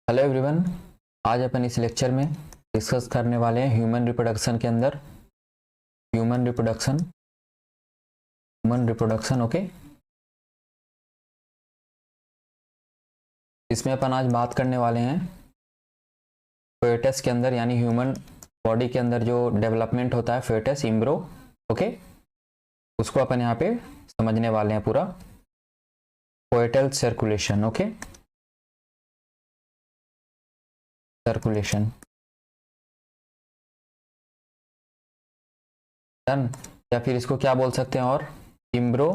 Hello everyone. आज अपन इस lecture में डिस्कस करने वाले हैं ह्यूमन रिप्रोडक्शन के अंदर ह्यूमन रिप्रोडक्शन ओके। इसमें अपन आज बात करने वाले हैं फेटस के अंदर यानी ह्यूमन बॉडी के अंदर जो डेवलपमेंट होता है फेटस इम्ब्रो ओके, उसको अपन यहाँ पे समझने वाले हैं पूरा। कोएटल सर्कुलेशन ओके, सर्कुलेशन डन, या फिर इसको क्या बोल सकते हैं और embryo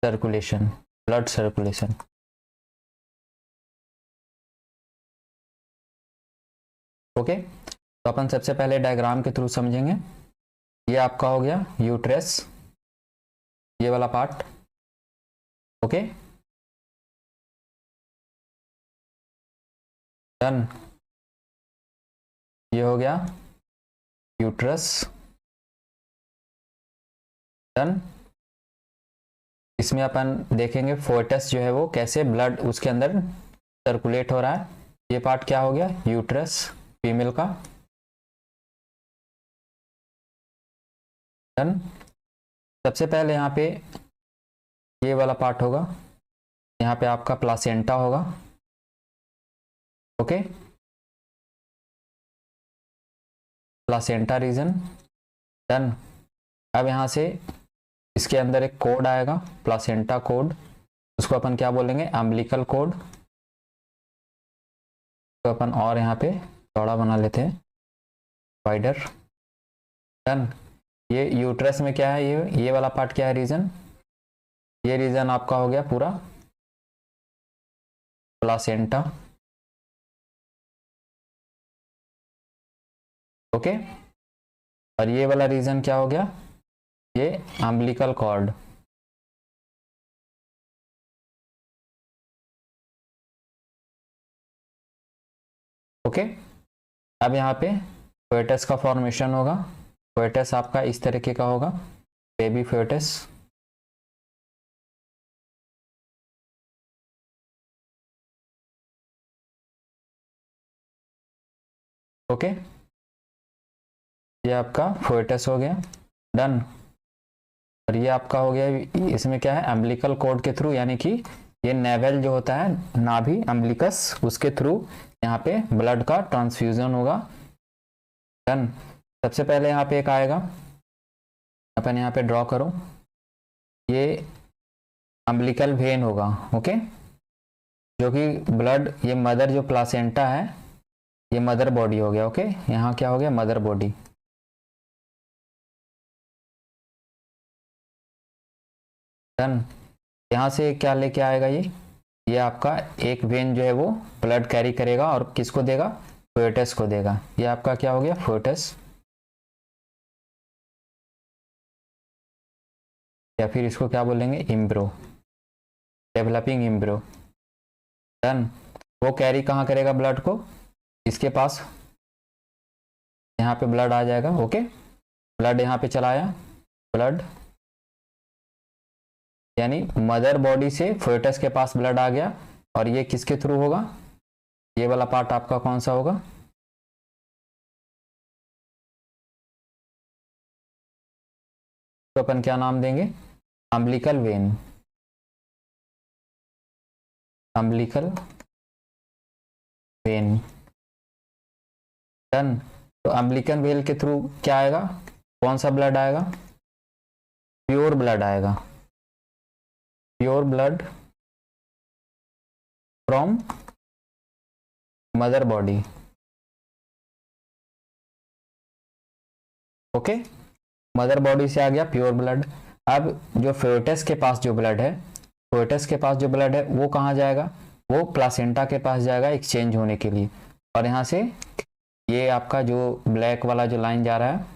circulation, blood circulation okay. तो अपन सबसे पहले डायग्राम के थ्रू समझेंगे। ये आपका हो गया यूट्रस, ये वाला पार्ट ओके डन। ये हो गया यूट्रस डन। इसमें अपन देखेंगे फोएटस जो है वो कैसे ब्लड उसके अंदर सर्कुलेट हो रहा है। ये पार्ट क्या हो गया यूट्रस फीमेल का डन। सबसे पहले यहाँ पे ये वाला पार्ट होगा, यहाँ पे आपका प्लासेंटा होगा ओके, प्लासेंटा रीजन डन। अब यहाँ से इसके अंदर एक कोड आएगा प्लासेंटा कोड, उसको अपन क्या बोलेंगे अम्बिलिकल कोड। तो अपन और यहाँ पे चौड़ा बना लेते हैं वाइडर डन। ये यूट्रस में क्या है, ये वाला पार्ट क्या है रीजन, ये रीजन आपका हो गया पूरा प्लासेंटा ओके। और ये वाला रीजन क्या हो गया, ये अम्बिलिकल कॉर्ड ओके। अब यहाँ पे फेटस का फॉर्मेशन होगा। फेटस आपका इस तरीके का होगा, बेबी फेटस ओके। ये आपका फेटस हो गया डन। और ये आपका हो गया, इसमें क्या है अम्बिलिकल कॉर्ड के थ्रू, यानी कि ये नेवल जो होता है नाभि अम्बिलिकस, उसके थ्रू यहाँ पे ब्लड का ट्रांसफ्यूजन होगा डन। सबसे पहले यहाँ पे एक आएगा, अपन यहाँ पे ड्रॉ करो, ये अम्बिलिकल वेन होगा ओके, जो कि ब्लड, ये मदर जो प्लासेंटा है ये मदर बॉडी हो गया ओके। यहाँ क्या हो गया मदर बॉडी डन। यहाँ से क्या लेके आएगा ये आपका एक वेन जो है वो ब्लड कैरी करेगा और किसको देगा, फेटस को देगा। ये आपका क्या हो गया फेटस, या फिर इसको क्या बोलेंगे इम्ब्रो, डेवलपिंग इम्ब्रो डन। वो कैरी कहाँ करेगा ब्लड को, इसके पास यहाँ पे ब्लड आ जाएगा ओके। ब्लड यहाँ पे चलाया, ब्लड यानी मदर बॉडी से फेटस के पास ब्लड आ गया, और ये किसके थ्रू होगा, ये वाला पार्ट आपका कौन सा होगा, तो अपन क्या नाम देंगे umbilical when, umbilical when done. तो अम्बिलिकल वेन के थ्रू क्या आएगा, कौन सा ब्लड आएगा, प्योर ब्लड आएगा, pure blood from mother body okay. Mother body से आ गया प्योर ब्लड। अब जो फेटस के पास जो ब्लड है, फेटस के पास जो ब्लड है वो कहाँ जाएगा, वो प्लासेंटा के पास जाएगा एक्सचेंज होने के लिए। और यहाँ से ये आपका जो ब्लैक वाला जो लाइन जा रहा है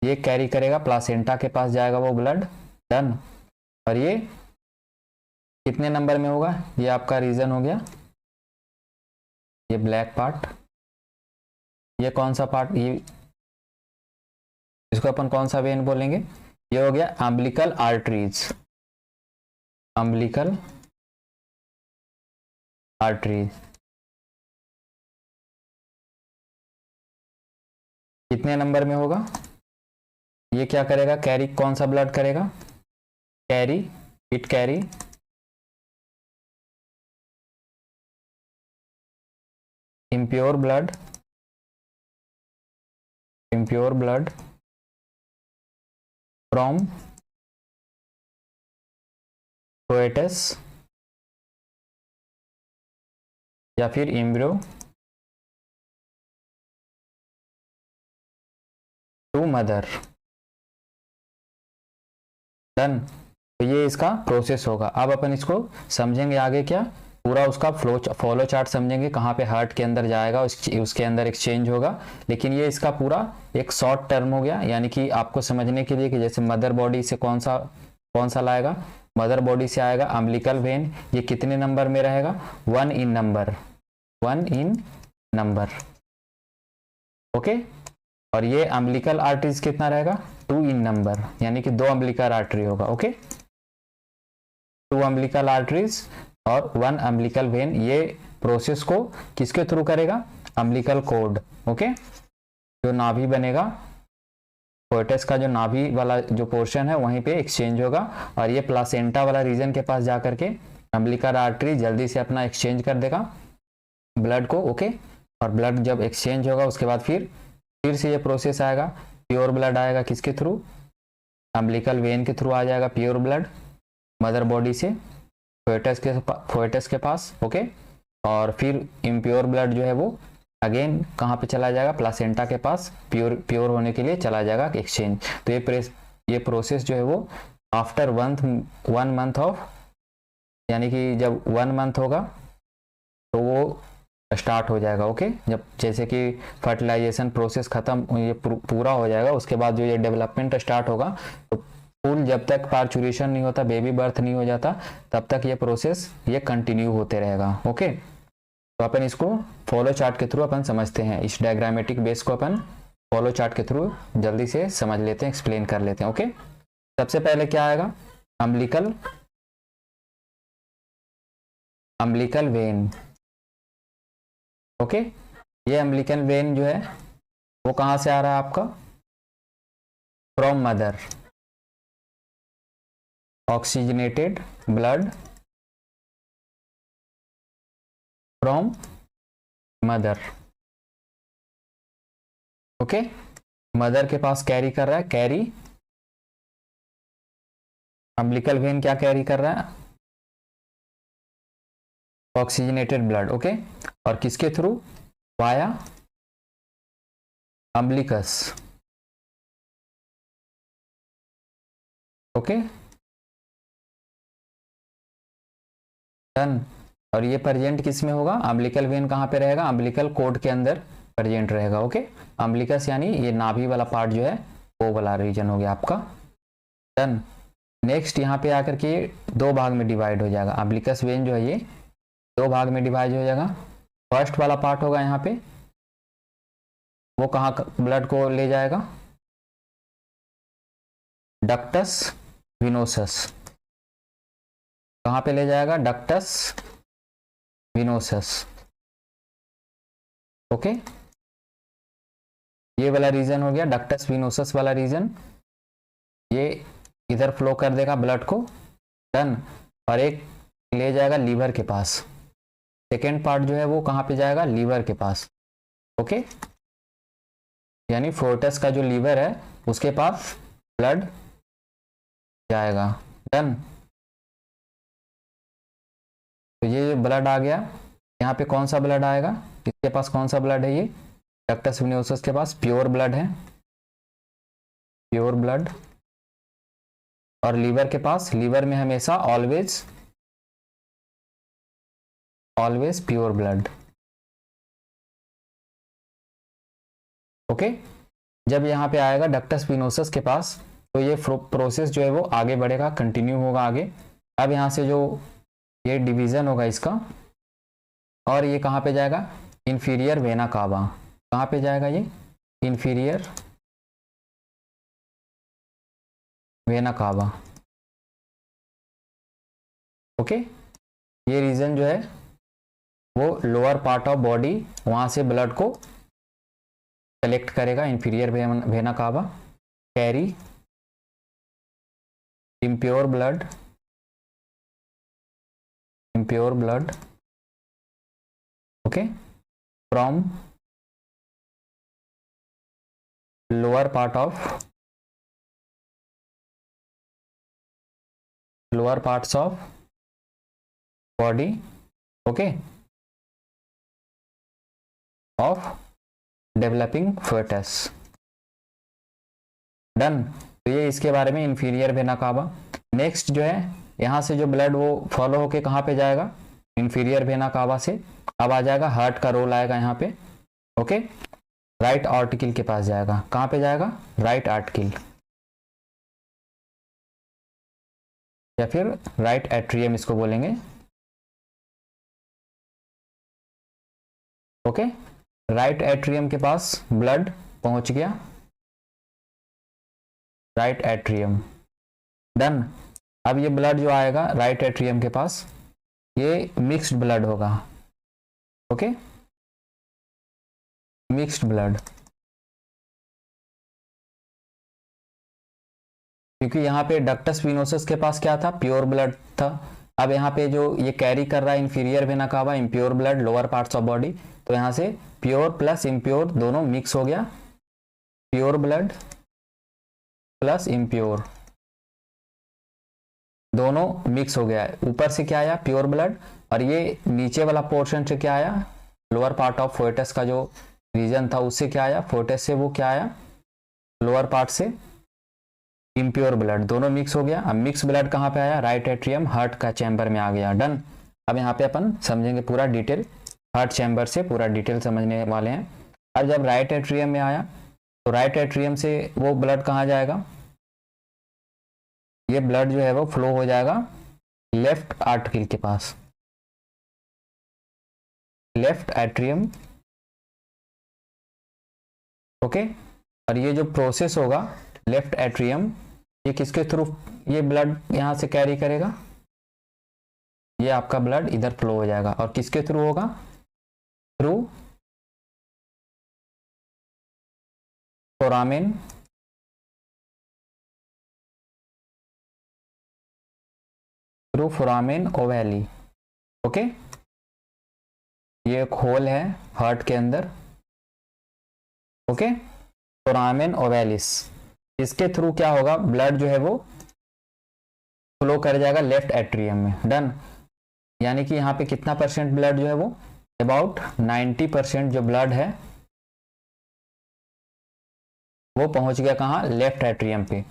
ये कैरी करेगा, प्लासेंटा के पास जाएगा वो ब्लड डन। और ये कितने नंबर में होगा, ये आपका रीजन हो गया ये ब्लैक पार्ट। ये कौन सा पार्ट, ये इसको अपन कौन सा वेन बोलेंगे, ये हो गया अम्बिलिकल आर्टरीज, अम्बिलिकल आर्टरीज। कितने नंबर में होगा? ये क्या करेगा? कैरी कौन सा ब्लड करेगा? Carry, it carry impure blood, impure blood from fetus या फिर एम्ब्रियो टू मदर। डन। तो ये इसका प्रोसेस होगा। अब अपन इसको समझेंगे आगे क्या, पूरा उसका फॉलो चार्ट समझेंगे, कहाँ पे हार्ट के अंदर जाएगा, उसके अंदर एक्सचेंज होगा। लेकिन ये इसका पूरा एक शॉर्ट टर्म हो गया, यानी कि आपको समझने के लिए कि जैसे मदर बॉडी से कौन सा लाएगा, मदर बॉडी से आएगा अम्बिलिकल वेन, ये कितने नंबर में रहेगा? 1 इन नंबर, 1 इन नंबर। ओके। और ये अम्बिलिकल आर्टरीज कितना रहेगा? 2 इन नंबर, यानी कि 2 अम्बिलिकल आर्टरी होगा। ओके, 2 अम्बिलिकल आर्टरीज और 1 अम्बिलिकल वेन। ये प्रोसेस को किसके थ्रू करेगा? Umbilical cord. ओके, जो नाभि बनेगा, फोएटस का जो नाभि वाला जो पोर्शन है वहीं पे एक्सचेंज होगा, और ये प्लासेंटा वाला रीजन के पास जाकर के अम्बिलिकल आर्टरी जल्दी से अपना एक्सचेंज कर देगा ब्लड को। ओके, और ब्लड जब एक्सचेंज होगा उसके बाद फिर से ये प्रोसेस आएगा, प्योर ब्लड आएगा किसके थ्रू? अम्बिलिकल वेन के थ्रू आ जाएगा प्योर ब्लड मदर बॉडी से फोएटस के पास। ओके, और फिर इम्प्योर ब्लड जो है वो अगेन कहाँ पे चला जाएगा? प्लासेंटा के पास प्योर होने के लिए चला जाएगा एक्सचेंज। तो ये प्रोसेस जो है वो आफ्टर 1 मंथ ऑफ, यानी कि जब 1 मंथ होगा तो वो स्टार्ट हो जाएगा। ओके, जब जैसे कि फर्टिलाइजेशन प्रोसेस खत्म, ये पूरा हो जाएगा, उसके बाद जो ये डेवलपमेंट स्टार्ट होगा, तो फुल जब तक पार्चुरेशन नहीं होता, बेबी बर्थ नहीं हो जाता, तब तक ये प्रोसेस ये कंटिन्यू होते रहेगा। ओके, तो अपन इसको फॉलो चार्ट के थ्रू अपन समझते हैं, इस डायग्रामेटिक बेस को अपन फॉलो चार्ट के थ्रू जल्दी से समझ लेते हैं, एक्सप्लेन कर लेते हैं। ओके, सबसे पहले क्या आएगा? Umbilical when. ओके, ये अम्बिलिकल वेन जो है वो कहां से आ रहा है आपका? From mother, oxygenated blood from mother. Okay, mother के पास कैरी कर रहा है, कैरी अम्बिलिकल वेन क्या कैरी कर रहा है? Oxygenated blood. ओके, और किसके through? Via umbilicus. Okay, done. और ये प्रेजेंट किस में होगा? अम्बिलिकल वेन कहाँ पे रहेगा? अम्बिलिकल कोड के अंदर प्रेजेंट रहेगा। ओके, अम्बिलिकस यानी ये नाभि वाला पार्ट जो है वो वाला रीजन हो गया आपका। डन। नेक्स्ट यहाँ पे आकर के 2 भाग में डिवाइड हो जाएगा। अम्बिलिकस वेन जो है ये 2 भाग में डिवाइड हो जाएगा। फर्स्ट वाला पार्ट होगा यहाँ पे, वो कहाँ ब्लड को ले जाएगा? Ductus venosus. कहाँ पे ले जाएगा? Ductus venosus. ओके, ये वाला रीजन हो गया डक्टस विनोसस वाला रीजन, ये इधर फ्लो कर देगा ब्लड को। डन। और एक ले जाएगा लीवर के पास, सेकेंड पार्ट जो है वो कहाँ पे जाएगा? लीवर के पास। ओके, यानी फोर्टस का जो लीवर है उसके पास ब्लड जाएगा। डन। तो ये ब्लड आ गया, यहाँ पे कौन सा ब्लड आएगा? इसके पास कौन सा ब्लड है? ये डक्टस विनोसस के पास प्योर ब्लड है, प्योर ब्लड। और लीवर के पास, लीवर में हमेशा ऑलवेज प्योर ब्लड। ओके, जब यहाँ पे आएगा डक्टस विनोसस के पास तो ये प्रोसेस जो है वो आगे बढ़ेगा, कंटिन्यू होगा आगे। अब यहाँ से जो ये डिवीजन होगा इसका, और ये कहाँ पे जाएगा? Inferior vena cava. कहाँ पे जाएगा ये? Inferior vena cava. ओके, ये रीजन जो है वो लोअर पार्ट ऑफ बॉडी वहां से ब्लड को कलेक्ट करेगा, inferior vena cava, carry impure blood okay from lower parts of body okay of developing fetus done. तो ये इसके बारे में इंफीरियर वेना कावा। नेक्स्ट जो है यहाँ से जो ब्लड वो फॉलो होके कहाँ पे जाएगा, इंफीरियर वेना कावा से अब आ जाएगा, हार्ट का रोल आएगा यहाँ पे ओके, राइट आर्टिकल के पास जाएगा। कहाँ पे जाएगा, राइट आर्टिकल या फिर राइट एट्रियम इसको बोलेंगे ओके। राइट एट्रियम के पास ब्लड पहुंच गया, राइट एट्रियम डन। अब ये ब्लड जो आएगा राइट एट्रियम के पास ये मिक्स्ड ब्लड होगा ओके, मिक्स्ड ब्लड, क्योंकि यहाँ पे डक्टस विनोसस के पास क्या था, प्योर ब्लड था। अब यहाँ पे जो ये कैरी कर रहा है inferior vena cava impure blood lower parts of body, तो यहाँ से प्योर प्लस इम्प्योर दोनों मिक्स हो गया, प्योर ब्लड प्लस इम्प्योर दोनों मिक्स हो गया है। ऊपर से क्या आया, प्योर ब्लड, और ये नीचे वाला पोर्शन से क्या आया, लोअर पार्ट ऑफ फोएटस का जो रीजन था उससे क्या आया, फोएटस से वो क्या आया, लोअर पार्ट से इम्प्योर ब्लड, दोनों मिक्स हो गया। अब मिक्स ब्लड कहाँ पे आया, राइट एट्रियम हार्ट का चैम्बर में आ गया डन। अब यहाँ पे अपन समझेंगे पूरा डिटेल, हार्ट चैम्बर से पूरा डिटेल समझने वाले हैं। अब जब राइट एट्रियम में आया तो राइट एट्रियम से वो ब्लड कहाँ जाएगा, ये ब्लड जो है वो फ्लो हो जाएगा लेफ्ट आर्टिकल के पास, लेफ्ट एट्रियम ओके। और ये जो प्रोसेस होगा लेफ्ट एट्रियम, ये किसके थ्रू ये ब्लड यहां से कैरी करेगा, ये आपका ब्लड इधर फ्लो हो जाएगा, और किसके थ्रू होगा, थ्रू फोरामेन ओवैली ओके। ये एक होल है हार्ट के अंदर ओके, फोरामेन ओवैलिस, इसके थ्रू क्या होगा, ब्लड जो है वो फ्लो कर जाएगा लेफ्ट एट्रियम में डन। यानी कि यहाँ पे कितना परसेंट ब्लड जो है वो अबाउट 90% जो ब्लड है वो पहुंच गया कहाँ, लेफ्ट एट्रियम पे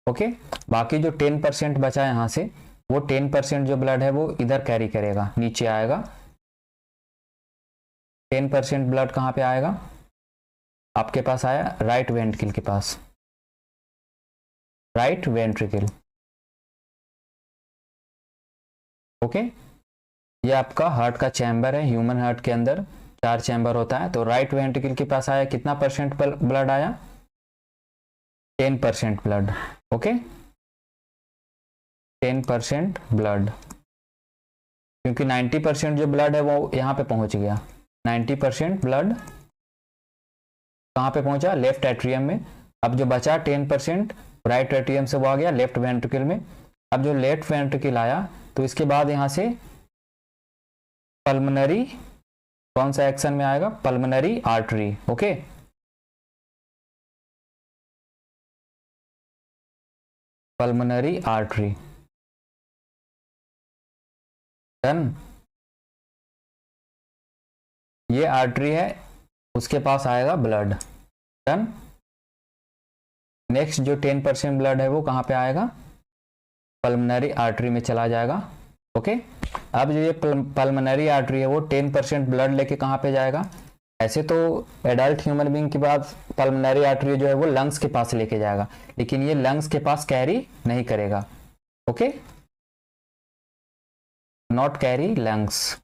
ओके। बाकी जो 10% बचा यहाँ से, वो 10% जो ब्लड है वो इधर कैरी करेगा, नीचे आएगा। 10% ब्लड कहाँ पे आएगा, आपके पास आया राइट वेंट्रिकल के पास, राइट वेंट्रिकल ओके। ये आपका हार्ट का चैम्बर है, ह्यूमन हार्ट के अंदर 4 चैम्बर होता है। तो राइट वेंट्रिकल के पास आया कितना परसेंट ब्लड आया, 10% ब्लड ओके, 10% ब्लड, क्योंकि 90% जो ब्लड है वो यहाँ पे पहुंच गया। 90% ब्लड कहाँ पे पहुंचा, लेफ्ट एट्रियम में। अब जो बचा 10% राइट एट्रियम से वो आ गया लेफ्ट वेंट्रिकल में। अब जो लेफ्ट वेंट्रिकल आया तो इसके बाद यहाँ से पल्मोनरी, कौन सा एक्शन में आएगा, pulmonary artery okay. Pulmonary artery done. ये आर्टरी है, उसके पास आएगा ब्लड डन। नेक्स्ट जो 10% ब्लड है वो कहाँ पे आएगा, पल्मोनरी आर्टरी में चला जाएगा ओके। अब जो ये पल्मोनरी आर्टरी है वो 10% ब्लड लेके कहाँ पे जाएगा, ऐसे तो एडल्ट ह्यूमन बीइंग के बाद पल्मोनरी आर्टरी जो है वो लंग्स के पास लेके जाएगा, लेकिन ये लंग्स के पास कैरी नहीं करेगा okay, not carry lungs,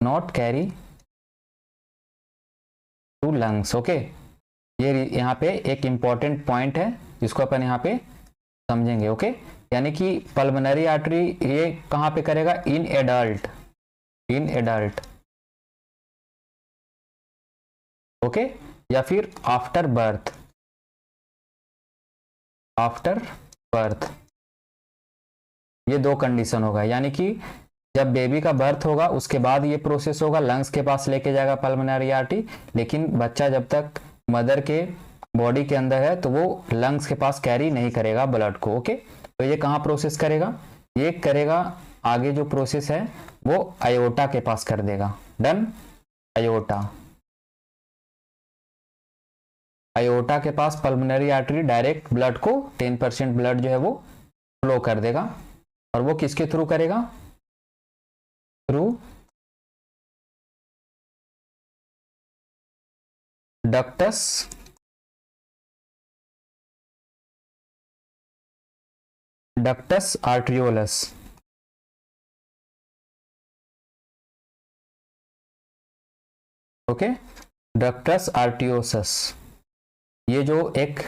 not carry to lungs okay. ये यहाँ पे एक इंपॉर्टेंट पॉइंट है जिसको अपन यहाँ पे समझेंगे ओके। यानी कि पल्मोनरी आर्टरी ये कहाँ पे करेगा, in adult, in adult, okay, या फिर आफ्टर बर्थ, आफ्टर बर्थ, ये दो कंडीशन होगा। यानी कि जब बेबी का बर्थ होगा उसके बाद ये प्रोसेस होगा, लंग्स के पास लेके जाएगा पल्मोनरी आर्टरी, लेकिन बच्चा जब तक मदर के बॉडी के अंदर है तो वो लंग्स के पास कैरी नहीं करेगा ब्लड को, ओके। तो ये कहाँ प्रोसेस करेगा, ये करेगा आगे जो प्रोसेस है वो आयोटा के पास कर देगा, डन। आयोटा, आयोटा के पास पल्मोनरी आर्टरी डायरेक्ट ब्लड को 10% ब्लड जो है वो फ्लो कर देगा, और वो किसके थ्रू करेगा, through ductus ductus arteriolus, okay, ductus arteriosus. ये जो एक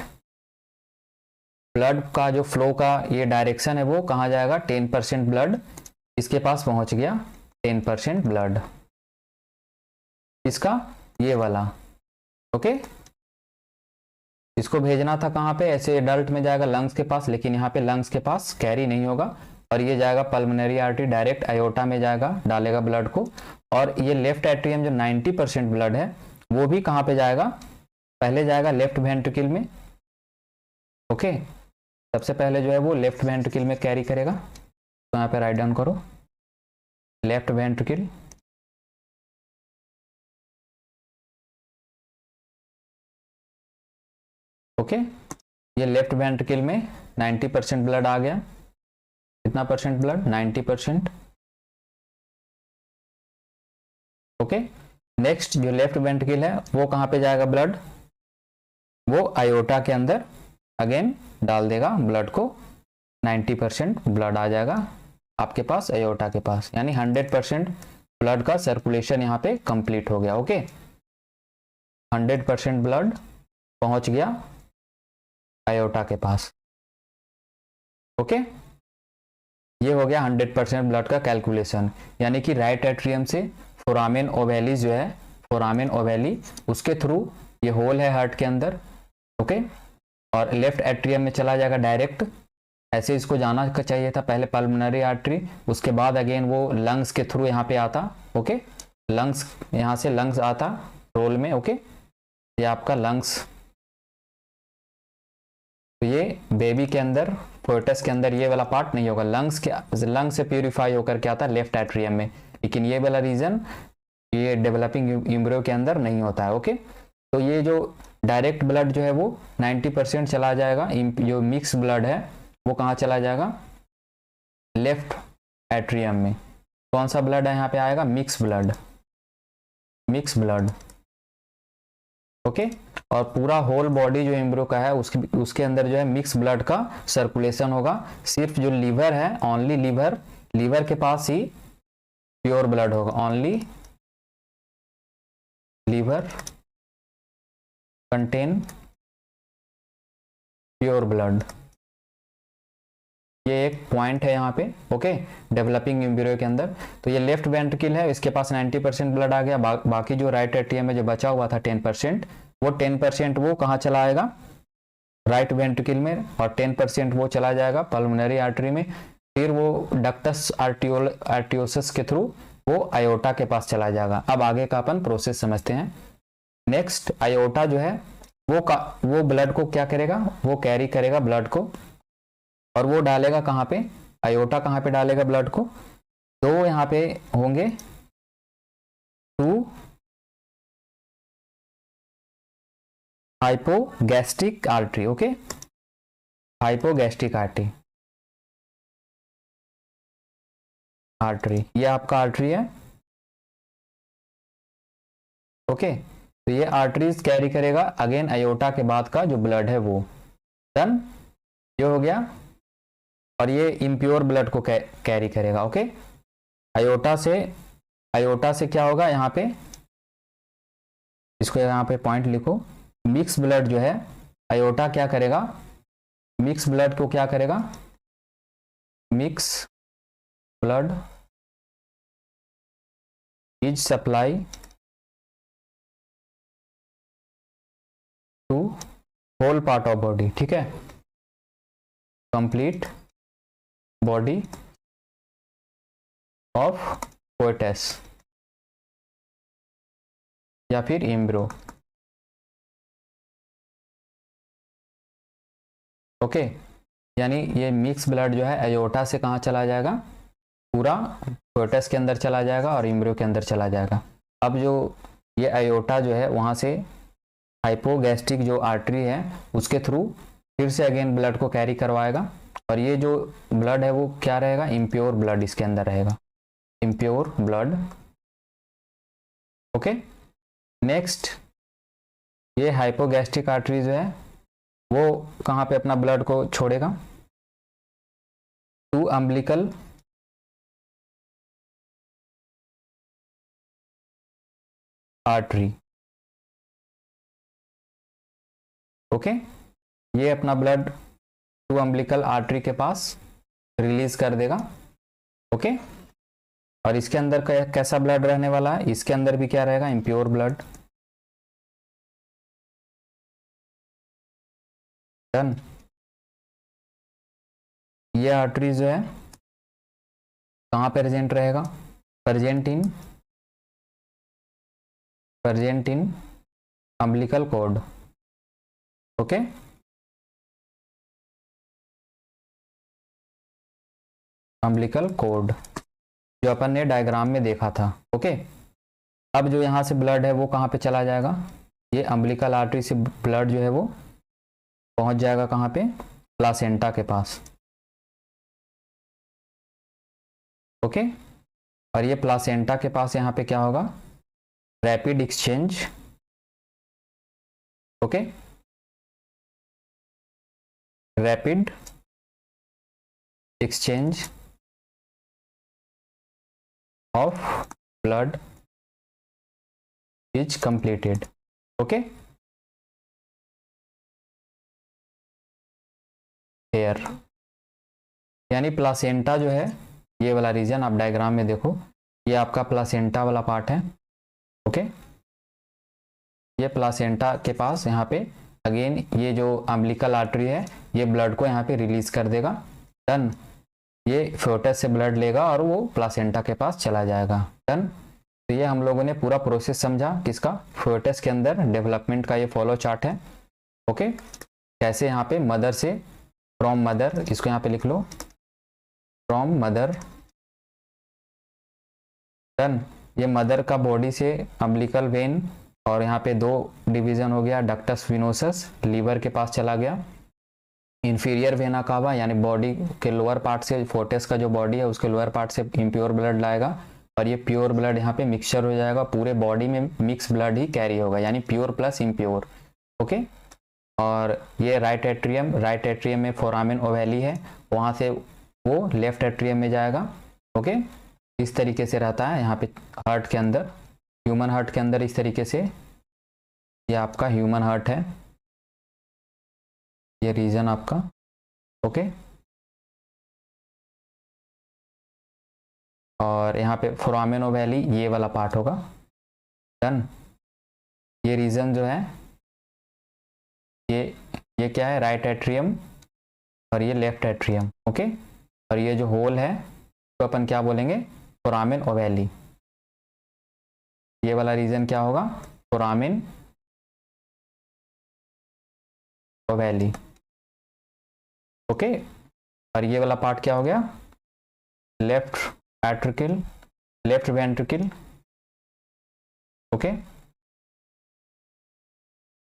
ब्लड का जो फ्लो का ये डायरेक्शन है वो कहाँ जाएगा, 10% ब्लड इसके पास पहुंच गया, 10% ब्लड इसका ये वाला, ओके। इसको भेजना था कहाँ पे, ऐसे एडल्ट में जाएगा लंग्स के पास, लेकिन यहाँ पे लंग्स के पास कैरी नहीं होगा, और ये जाएगा पल्मोनरी आर्टरी डायरेक्ट आयोटा में जाएगा, डालेगा ब्लड को। और ये लेफ्ट एट्रियम जो 90% ब्लड है वो भी कहाँ पे जाएगा, पहले जाएगा लेफ्ट वेंट्रिकल में, ओके। सबसे पहले जो है वो लेफ्ट वेंट्रिकल में कैरी करेगा, तो यहाँ पे राइट डाउन करो, लेफ्ट वेंट्रिकल, ओके। ये लेफ्ट वेंट्रिकल में 90% ब्लड आ गया, कितना परसेंट ब्लड, 90%, ओके। नेक्स्ट जो लेफ्ट वेंट्रिकल है वो कहाँ पे जाएगा ब्लड, वो आयोटा के अंदर अगेन डाल देगा ब्लड को, 90% ब्लड आ जाएगा आपके पास आयोटा के पास, यानी 100% ब्लड का सर्कुलेशन यहाँ पे कंप्लीट हो गया, ओके। 100% ब्लड पहुंच गया आयोटा के पास, ओके। ये हो गया 100% ब्लड का कैलकुलेशन। यानी कि राइट एट्रियम से फोरामेन ओवेली जो है, फोरामेन ओवेली उसके थ्रू ये होल है हार्ट के अंदर, ओके, और लेफ्ट एट्रियम में चला जाएगा डायरेक्ट, ऐसे इसको जाना चाहिए था पहले पल्मोनरी आर्टरी, उसके बाद अगेन वो लंग्स के थ्रू यहाँ पे आता, ओके, लंग्स यहाँ से लंग्स आता रोल में, ओके। ये आपका लंग्स, तो ये बेबी के अंदर फोर्टस के अंदर ये वाला पार्ट नहीं होगा, लंग्स से प्यूरिफाई होकर के आता है लेफ्ट एट्रियम में, लेकिन ये वाला रीजन ये डेवलपिंग एम्ब्रियो के अंदर नहीं होता है, ओके। तो ये जो डायरेक्ट ब्लड जो है वो 90% चला जाएगा, जो मिक्स ब्लड है वो कहाँ चला जाएगा, लेफ्ट एट्रियम में। कौन सा ब्लड है यहाँ पे आएगा, mix blood, mix blood, okay. और पूरा होल बॉडी जो एम्ब्रियो का है उसके अंदर जो है मिक्स ब्लड का सर्कुलेशन होगा। सिर्फ जो लीवर है, ओनली लीवर के पास ही प्योर ब्लड होगा, only liver contain pure blood. ये एक पॉइंट है यहाँ पे, ओके, डेवलपिंग एम्ब्रियो के अंदर। तो ये लेफ्ट वेंट्रिकल है, इसके पास 90% ब्लड आ गया, बाकी जो राइट एट्रियम में जो बचा हुआ था 10%, वो 10% वो कहाँ चला आएगा, राइट वेंट्रिकल में, और 10% वो चला जाएगा पल्मोनरी आर्टरी में, फिर वो डक्टस आर्टियोसस के थ्रू वो आयोटा के पास चला जाएगा। अब आगे का अपन प्रोसेस समझते हैं। नेक्स्ट आयोटा जो है वो ब्लड को क्या करेगा, वो कैरी करेगा ब्लड को, और वो डालेगा कहाँ पे, आयोटा कहाँ पे डालेगा ब्लड को, तो यहाँ पे होंगे 2 hypogastric artery, okay, hypogastric artery, ये आपका आर्टरी है, ओके। तो ये आर्टरीज कैरी करेगा अगेन आयोटा के बाद का जो ब्लड है वो, डन, ये हो गया। और ये इम्प्योर ब्लड को कैरी करेगा, ओके। आयोटा से क्या होगा, यहाँ पे इसको यहाँ पे पॉइंट लिखो, मिक्स ब्लड जो है आयोटा क्या करेगा, मिक्स ब्लड को क्या करेगा, mix blood is supply to whole part of body, ठीक है, कंप्लीट बॉडी ऑफ फोएटस या फिर एम्ब्रियो। ओके, यानी ये मिक्स ब्लड जो है एयोटा से कहाँ चला जाएगा, पूरा फोएटस के अंदर चला जाएगा और एम्ब्रियो के अंदर चला जाएगा। अब जो ये एयोटा जो है वहाँ से हाइपोगैस्ट्रिक जो आर्टरी है उसके थ्रू फिर से अगेन ब्लड को कैरी करवाएगा, और ये जो ब्लड है वो क्या रहेगा, इम्प्योर ब्लड इसके अंदर रहेगा, इम्प्योर ब्लड। ओके, नेक्स्ट ये हाइपोगैस्ट्रिक आर्टरी जो है वो कहाँ पे अपना ब्लड को छोड़ेगा, टू अम्बिलिकल आर्टरी। ओके, ये अपना ब्लड टू अम्बिलिकल आर्टरी के पास रिलीज कर देगा। ओके, और इसके अंदर कैसा ब्लड रहने वाला है, इसके अंदर भी क्या रहेगा, इम्प्योर ब्लड। डन। ये आर्टरी जो है कहाँ प्रेजेंट रहेगा, present in umbilical cord. Okay, umbilical cord जो अपन ने डायग्राम में देखा था। ओके, अब जो यहाँ से ब्लड है वो कहाँ पे चला जाएगा, ये अम्बिलिकल आर्टरी से ब्लड जो है वो पहुंच जाएगा कहाँ पे, प्लासेंटा के पास। ओके, और ये प्लासेंटा के पास यहाँ पे क्या होगा, rapid exchange. Okay, rapid exchange of blood is completed. Okay, here यानी प्लासेंटा जो है ये वाला रीजन आप डायग्राम में देखो, ये आपका प्लासेंटा वाला पार्ट है। ओके, ये प्लासेंटा के पास यहाँ पे अगेन ये जो अम्बिलिकल आर्टरी है ये ब्लड को यहाँ पे रिलीज कर देगा। डन, ये फोएटस से ब्लड लेगा और वो प्लासेंटा के पास चला जाएगा। डन, तो ये हम लोगों ने पूरा प्रोसेस समझा किसका, फोएटस के अंदर डेवलपमेंट का ये फॉलो चार्ट है। ओके, कैसे यहाँ पे मदर से, फ्रॉम मदर, इसको यहाँ पे लिख लो, फ्रॉम मदर। डन, ये मदर का बॉडी से अम्बिलिकल वेन, और यहाँ पे दो डिवीजन हो गया, डक्टस विनोसस लीवर के पास चला गया, इंफीरियर वेना कावा यानी बॉडी के लोअर पार्ट से, फोएटस का जो बॉडी है उसके लोअर पार्ट से इम्प्योर ब्लड लाएगा, और ये प्योर ब्लड यहाँ पे मिक्सचर हो जाएगा, पूरे बॉडी में मिक्स ब्लड ही कैरी होगा, यानी प्योर प्लस इम्प्योर। ओके, और ये राइट एट्रियम में फोरामेन ओवैली है, वहाँ से वो लेफ्ट एट्रियम में जाएगा। ओके, इस तरीके से रहता है यहाँ पे हार्ट के अंदर, ह्यूमन हार्ट के अंदर इस तरीके से, ये आपका ह्यूमन हार्ट है, ये रीजन आपका। ओके, और यहाँ पे फोरामेन ओवैली ये वाला पार्ट होगा। डन, ये रीजन जो है ये क्या है, राइट एट्रियम, और ये लेफ्ट एट्रियम। ओके, और ये जो होल है तो अपन क्या बोलेंगे, फोरामेन ओवैली। ये वाला रीजन क्या होगा, फोरामेन ओवैली। ओके, और ये वाला पार्ट क्या हो गया, लेफ्ट एट्रिकल, लेफ्ट वेंट्रिकल। ओके,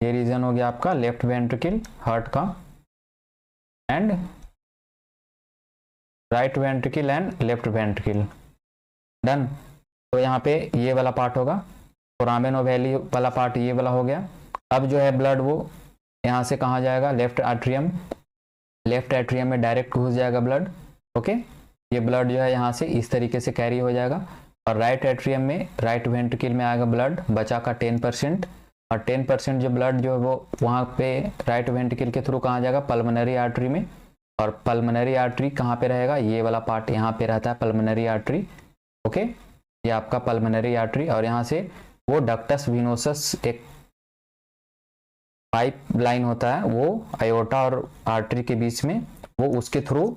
ये रीजन हो गया आपका लेफ्ट वेंट्रिकल हार्ट का, and right ventricle and left ventricle. Done, तो यहाँ पे ये वाला पार्ट होगा, फोरामेन ओवैली वाला पार्ट ये वाला हो गया। अब जो है ब्लड वो यहाँ से कहाँ जाएगा, लेफ्ट एट्रियम में डायरेक्ट घुस जाएगा ब्लड। ओके, ये ब्लड जो है यहाँ से इस तरीके से कैरी हो जाएगा, और राइट एट्रियम में, राइट वेंट्रिकल में आएगा ब्लड बचा का 10%, और 10% जो ब्लड जो है वो वहाँ पे राइट वेंट्रिकल के थ्रू कहाँ जाएगा, पल्मोनरी आर्टरी में, और पल्मोनरी आर्टरी कहाँ पे रहेगा, ये वाला पार्ट यहाँ पे रहता है पल्मोनरी आर्टरी। ओके, ये आपका पल्मोनरी आर्टरी, और यहाँ से वो डक्टस विनोसस एक पाइप लाइन होता है, वो अयोटा और आर्टरी के बीच में, वो उसके थ्रू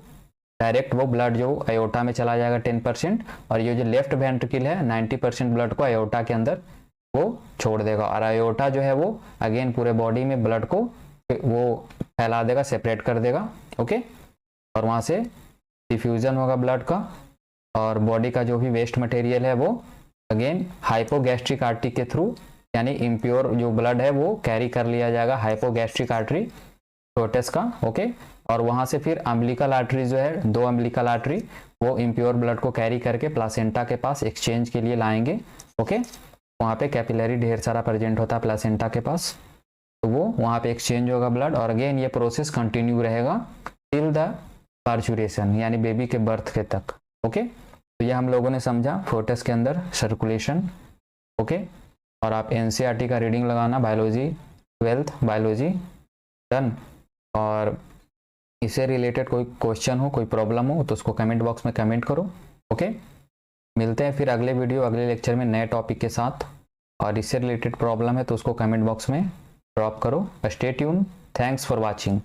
डायरेक्ट वो ब्लड जो अयोटा में चला जाएगा 10%, और ये जो लेफ्ट वेंट्रिकल है 90% ब्लड को अयोटा के अंदर वो छोड़ देगा, और अयोटा जो है वो अगेन पूरे बॉडी में ब्लड को वो फैला देगा, सेपरेट कर देगा। ओके, और वहाँ से डिफ्यूजन होगा ब्लड का, और बॉडी का जो भी वेस्ट मटेरियल है वो अगेन हाइपोगैस्ट्रिक आर्टरी के थ्रू, यानी इम्प्योर जो ब्लड है वो कैरी कर लिया जाएगा हाइपोगैस्ट्रिक आर्टरी फोर्टिस का। ओके, और वहाँ से फिर अम्बिलिकल आर्टरी जो है, 2 अम्बिलिकल आर्टरी, वो इम्प्योर ब्लड को कैरी करके प्लासेंटा के पास एक्सचेंज के लिए लाएंगे। ओके, वहाँ पे कैपिलरी ढेर सारा प्रेजेंट होता है प्लासेंटा के पास, तो वो वहाँ पे एक्सचेंज होगा ब्लड, और अगेन ये प्रोसेस कंटिन्यू रहेगा टिल द पार्चुरेशन, यानी बेबी के बर्थ के तक। ओके, तो ये हम लोगों ने समझा फोर्टिस के अंदर सर्कुलेशन। ओके, और आप एनसीईआरटी का रीडिंग लगाना, बायोलॉजी 12th बायोलॉजी, डन। और इससे रिलेटेड कोई क्वेश्चन हो, कोई प्रॉब्लम हो तो उसको कमेंट बॉक्स में कमेंट करो। ओके, मिलते हैं फिर अगले वीडियो, अगले लेक्चर में नए टॉपिक के साथ, और इससे रिलेटेड प्रॉब्लम है तो उसको कमेंट बॉक्स में ड्रॉप करो। Stay tune, thanks for watching.